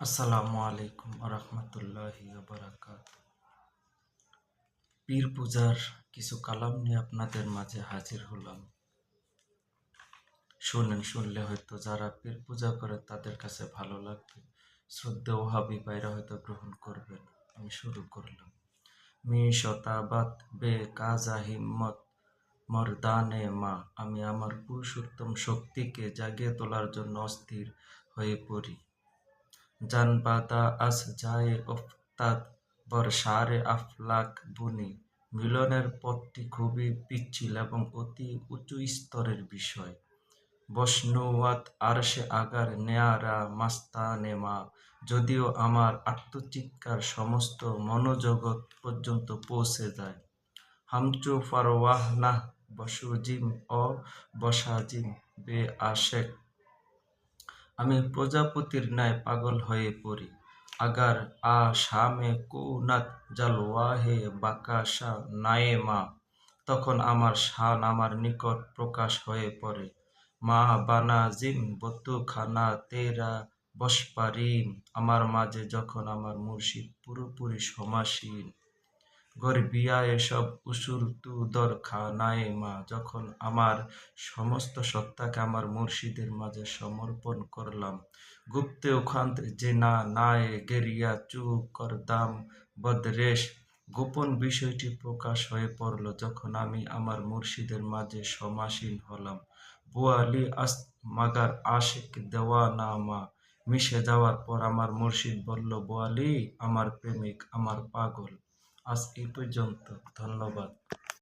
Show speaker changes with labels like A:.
A: আসসালামু আলাইকুম রহমতুল্লাহি বারাকাত। পীর পূজার কিছু কালাম নিয়ে আপনাদের মাঝে হাজির হলাম। শুনলে হয়তো যারা পীর পূজা করে তাদের কাছে ভালো লাগবে, শ্রদ্ধেয় ওহাবী ভাইরা হয়তো গ্রহণ করবেন। আমি শুরু করলাম। মি শতাবাত বে কাজা হিম্মত মর্দানে মা, আমি আমার পুরুষোত্তম শক্তিকে জাগিয়ে তোলার জন্য অস্থির হয়ে পড়ি। জানবাদা আস যায় ওফতাদ বর্ষারে আফলাক বুনি, মিলনের পথটি খুবই পিচ্ছিল এবং অতি উঁচু স্তরের বিষয়। বসনুওয়াত আরশে আগার নেয়ারা মাস্তানে মা, যদিও আমার আত্মচিৎকার সমস্ত মনোজগৎ পর্যন্ত পৌঁছে যায়। হামচু ফারওয়াহ নাহ বসুজিম ও বসাজিম বে আশেক, আমি প্রজাপতির ন্যায় পাগল হয়ে পড়ি। আগার আ শামে কুনাত জালওয়াহে বাকাশা নায়েমা, তখন আমার শান আমার নিকট প্রকাশ হয়ে পড়ে। মা বানা জিম বতু খানা তেরা বসপারিম, আমার মাঝে যখন আমার মুর্শিদ পুরোপুরি সমাসীন। গর্বিয়া এসব উসুর তু দর খানায়ে মা, যখন আমার সমস্ত সত্তাকে আমার মুর্শিদের মাঝে সমর্পণ করলাম। গুপ্তে উখান্ত জেনা নায়ে গেরিয়া চু করদাম বদরেশ, গোপন বিষয়টি প্রকাশ হয়ে পড়ল যখন আমি আমার মুর্শিদের মাঝে সমাসীন হলাম। বুয়ালি আস্ত মাগার আশিক দেওয়ানা মা, মিশে যাওয়ার পর আমার মুর্শিদ বলল, বোয়ালি আমার প্রেমিক, আমার পাগল। আজ এই পর্যন্ত। ধন্যবাদ।